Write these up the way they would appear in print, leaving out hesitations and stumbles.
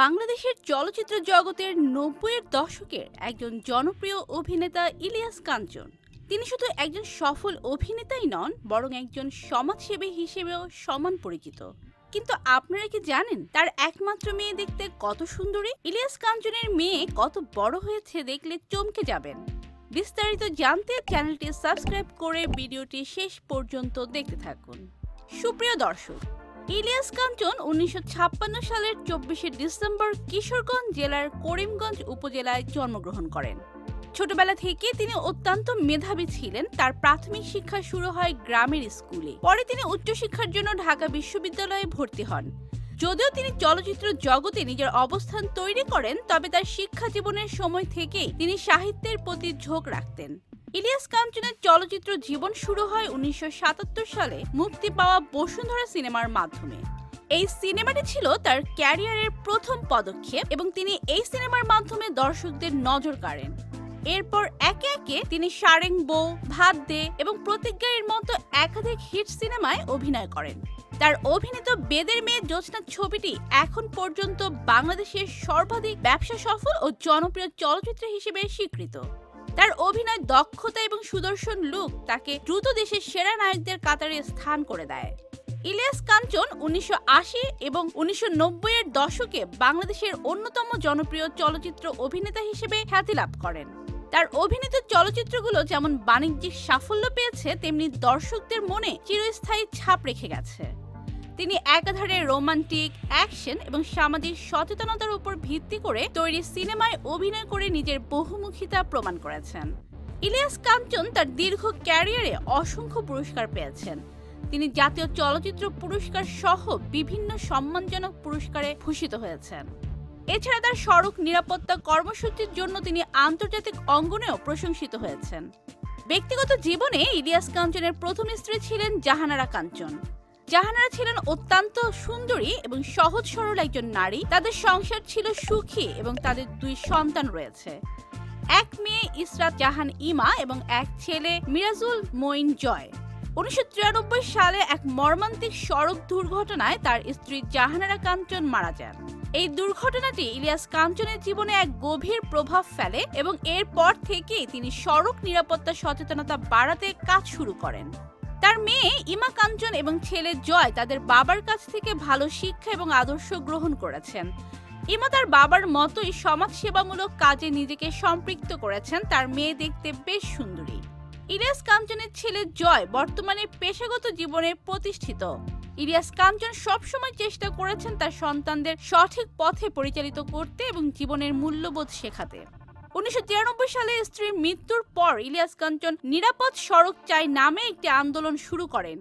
বাংলাদেশের চলচ্চিত্র জগতের ৯০-এর দশকের একজন জনপ্রিয় অভিনেতা ইলিয়াস কাঞ্চন। তিনি শুধু একজন সফল অভিনেতাই নন, বরং একজন সমাজসেবী হিসেবেও সমান পরিচিত। কিন্তু আপনারা কি জানেন তার একমাত্র মেয়ে দেখতে কত সুন্দরী? ইলিয়াস কাঞ্চনের মেয়ে কত বড় হয়েছে দেখলে চমকে যাবেন। বিস্তারিত জানতে চ্যানেলটি সাবস্ক্রাইব করে ভিডিওটি শেষ পর্যন্ত দেখতে থাকুন। সুপ্রিয় দর্শক, ইলিয়াস কাঞ্চন ১৯৫৬ সালের ২৪শে ডিসেম্বর কিশোরগঞ্জ জেলার করিমগঞ্জ উপজেলায় জন্মগ্রহণ করেন। ছোটবেলা থেকে তিনি অত্যন্ত মেধাবী ছিলেন। তার প্রাথমিক শিক্ষা শুরু হয় গ্রামের স্কুলে। পরে তিনি উচ্চশিক্ষার জন্য ঢাকা বিশ্ববিদ্যালয়ে ভর্তি হন। যদিও তিনি চলচ্চিত্র জগতে নিজের অবস্থান তৈরি করেন, তবে তার শিক্ষা জীবনের সময় থেকেই তিনি সাহিত্যের প্রতি ঝোঁক রাখতেন। ইলিয়াস কাঞ্চনের চলচ্চিত্র জীবন শুরু হয় ১৯৭৭ সালে মুক্তি পাওয়া বসুন্ধরা সিনেমার মাধ্যমে। এই সিনেমাটি ছিল তার ক্যারিয়ারের প্রথম পদক্ষেপ এবং তিনি এই সিনেমার মাধ্যমে দর্শকদের নজর কাড়েন। এরপর একে একে তিনি সারেং বউ, ভাত দে এবং প্রতিজ্ঞার মতো একাধিক হিট সিনেমায় অভিনয় করেন। তার অভিনীত বেদের মেয়ে জ্যোৎস্না ছবিটি এখন পর্যন্ত বাংলাদেশের সর্বাধিক ব্যবসা সফল ও জনপ্রিয় চলচ্চিত্র হিসেবে স্বীকৃত। তার অভিনয় দক্ষতা এবং সুদর্শন লুক তাকে দ্রুত দেশের সেরা নায়কদের কাতারে স্থান করে দেয়। ইলিয়াস কাঞ্চন ১৯৮০ এবং ১৯৯০-এর দশকে বাংলাদেশের অন্যতম জনপ্রিয় চলচ্চিত্র অভিনেতা হিসেবে খ্যাতি লাভ করেন। তার অভিনীত চলচ্চিত্রগুলো যেমন বাণিজ্যিক সাফল্য পেয়েছে, তেমনি দর্শকদের মনে চিরস্থায়ী ছাপ রেখে গেছে। তিনি একাধারে রোমান্টিক, অ্যাকশন এবং সামাজিক সচেতনতার উপর ভিত্তি করে তৈরি সিনেমায় অভিনয় করে নিজের বহুমুখিতা প্রমাণ করেছেন। ইলিয়াস কাঞ্চন তার দীর্ঘ ক্যারিয়ারে অসংখ্য পুরস্কার পেয়েছেন। তিনি জাতীয় চলচ্চিত্র পুরস্কার সহ বিভিন্ন সম্মানজনক পুরস্কারে ভূষিত হয়েছেন। এছাড়া তার সড়ক নিরাপত্তা কর্মসূচির জন্য তিনি আন্তর্জাতিক অঙ্গনেও প্রশংসিত হয়েছেন। ব্যক্তিগত জীবনে ইলিয়াস কাঞ্চনের প্রথম স্ত্রী ছিলেন জাহানারা কাঞ্চন। জাহানারা ছিলেন অত্যন্ত সুন্দরী এবং সহজ সরল একজন নারী। তাদের সংসার ছিল সুখী এবং তাদের ২ সন্তান রয়েছে। এক মেয়ে ইসরাত জাহান ইমা এবং এক ছেলে মিরাজুল মঈন জয়। ১৯৯৩ সালে এক মর্মান্তিক সড়ক দুর্ঘটনায় তার স্ত্রী জাহানারা কাঞ্চন মারা যান। এই দুর্ঘটনাটি ইলিয়াস কাঞ্চনের জীবনে এক গভীর প্রভাব ফেলে এবং এরপর থেকেই তিনি সড়ক নিরাপত্তা সচেতনতা বাড়াতে কাজ শুরু করেন। তার মেয়ে ইমা কাঞ্চন এবং ছেলে জয় তাদের বাবার কাছ থেকে ভালো শিক্ষা এবং আদর্শ গ্রহণ করেছেন। ইমা তার বাবার মতোই সমাজসেবামূলক কাজে নিজেকে সম্পৃক্ত করেছেন। তার মেয়ে দেখতে বেশ সুন্দরী। ইলিয়াস কাঞ্চনের ছেলে জয় বর্তমানে পেশাগত জীবনে প্রতিষ্ঠিত। ইলিয়াস কাঞ্চন সবসময় চেষ্টা করেছেন তার সন্তানদের সঠিক পথে পরিচালিত করতে এবং জীবনের মূল্যবোধ শেখাতে। ১৯৯৩ সালে স্ত্রীর মৃত্যুর পর ইলিয়াস কাঞ্চন নিরাপদ সড়ক চাই নামে একটি আন্দোলন শুরু করেন।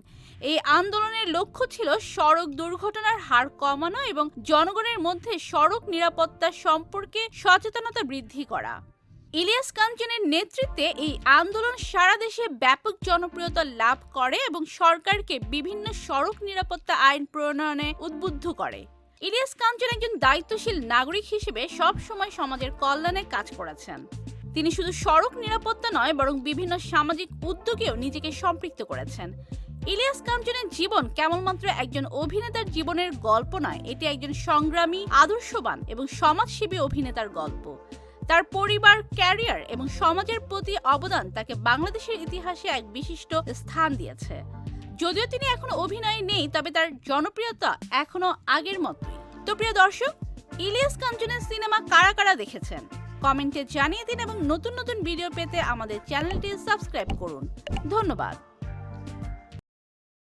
এই আন্দোলনের লক্ষ্য ছিল সড়ক দুর্ঘটনার হার কমানো এবং জনগণের মধ্যে সড়ক নিরাপত্তা সম্পর্কে সচেতনতা বৃদ্ধি করা। ইলিয়াস কাঞ্চনের নেতৃত্বে এই আন্দোলন সারা দেশে ব্যাপক জনপ্রিয়তা লাভ করে এবং সরকারকে বিভিন্ন সড়ক নিরাপত্তা আইন প্রণয়নে উদ্বুদ্ধ করে। ইলিয়াস কাঞ্চন একজন দায়িত্বশীল নাগরিক হিসেবে সব সময় সমাজের কল্যাণে কাজ করেছেন। তিনি শুধু সড়ক নিরাপত্তা নয়, বরং বিভিন্ন সামাজিক উদ্যোগেও নিজেকে সম্পৃক্ত করেছেন। ইলিয়াস কাঞ্চনের জীবন কেবলমাত্র একজন অভিনেতার জীবনের গল্প নয়, এটি একজন সংগ্রামী, আদর্শবান এবং সমাজসেবী অভিনেতার গল্প। তার পরিবার, ক্যারিয়ার এবং সমাজের প্রতি অবদান তাকে বাংলাদেশের ইতিহাসে এক বিশিষ্ট স্থান দিয়েছে। যদিও তিনি এখনো অভিনয়ে নেই, তবে তার জনপ্রিয়তা এখনো আগের মতোই। তো প্রিয় দর্শক, ইলিয়াস কাঞ্চনের সিনেমা কারা কারা দেখেছেন কমেন্টে জানিয়ে দিন এবং নতুন নতুন ভিডিও পেতে আমাদের চ্যানেলটি সাবস্ক্রাইব করুন। ধন্যবাদ।